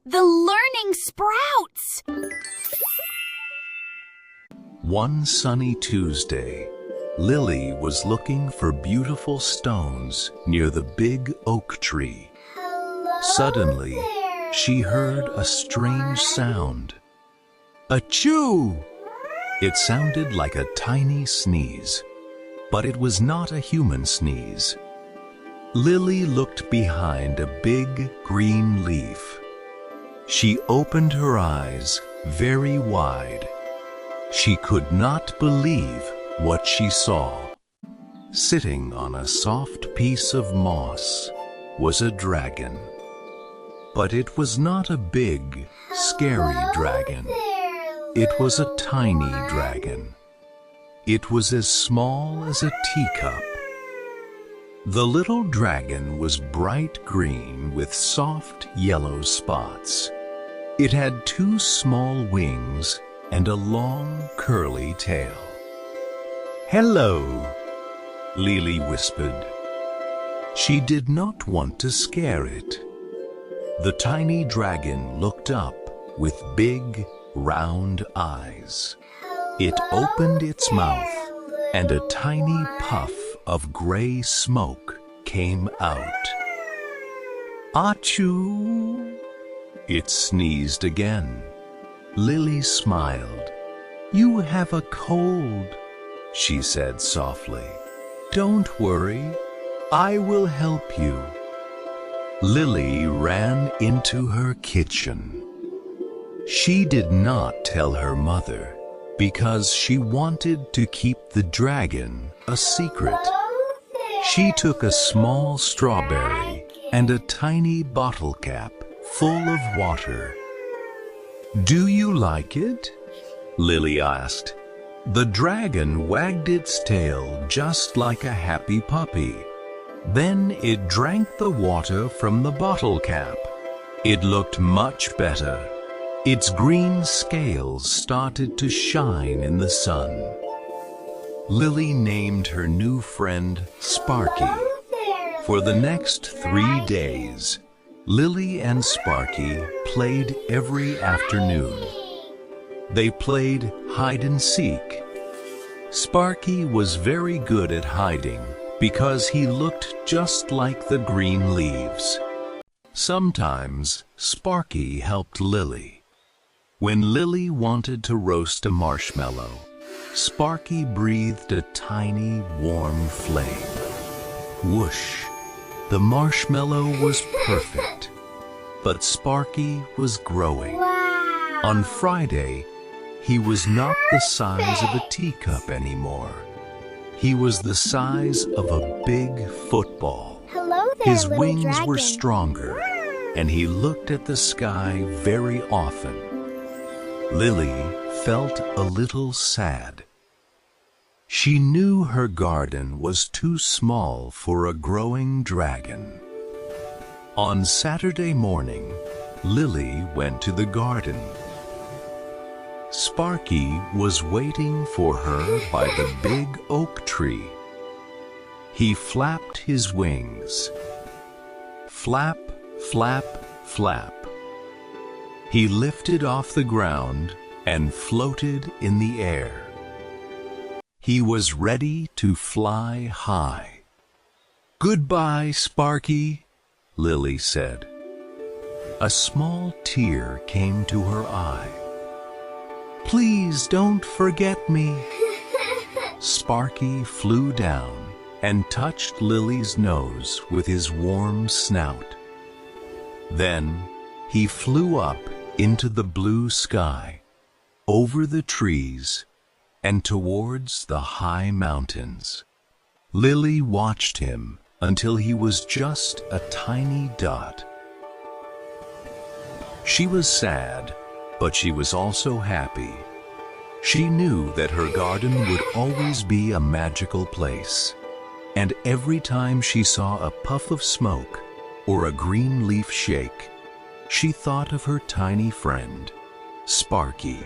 The learning sprouts! One sunny Tuesday, Lily was looking for beautiful stones near the big oak tree. Suddenly, she heard a strange sound. Achoo! It sounded like a tiny sneeze, but it was not a human sneeze. Lily looked behind a big green leaf. She opened her eyes very wide. She could not believe what she saw. Sitting on a soft piece of moss was a dragon. But it was not a big, scary dragon. It was a tiny dragon. It was as small as a teacup. The little dragon was bright green with soft yellow spots. It had 2 small wings and a long curly tail. "Hello," Lily whispered. She did not want to scare it. The tiny dragon looked up with big, round eyes. It opened its mouth, and a tiny puff of gray smoke came out. Achoo! It sneezed again. Lily smiled. "You have a cold," she said softly. "Don't worry, I will help you." Lily ran into her kitchen. She did not tell her mother because she wanted to keep the dragon a secret. She took a small strawberry and a tiny bottle cap full of water. "Do you like it?" Lily asked. The dragon wagged its tail just like a happy puppy. Then it drank the water from the bottle cap. It looked much better. Its green scales started to shine in the sun. Lily named her new friend Sparky. For the next 3 days, Lily and Sparky played every afternoon. They played hide and seek. Sparky was very good at hiding because he looked just like the green leaves. Sometimes Sparky helped Lily. When Lily wanted to roast a marshmallow, Sparky breathed a tiny, warm flame. Whoosh! The marshmallow was perfect, but Sparky was growing. Wow! On Friday, he was not the size of a teacup anymore. He was the size of a big football. Hello there, His little wings dragon. were stronger, and he looked at the sky very often. Lily felt a little sad. She knew her garden was too small for a growing dragon. On Saturday morning, Lily went to the garden. Sparky was waiting for her by the big oak tree. He flapped his wings. Flap, flap, flap. He lifted off the ground and floated in the air. He was ready to fly high. "Goodbye, Sparky," Lily said. A small tear came to her eye. "Please don't forget me." Sparky flew down and touched Lily's nose with his warm snout. Then he flew up into the blue sky, over the trees, and towards the high mountains. Lily watched him until he was just a tiny dot. She was sad, but she was also happy. She knew that her garden would always be a magical place, and every time she saw a puff of smoke or a green leaf shake, she thought of her tiny friend, Sparky.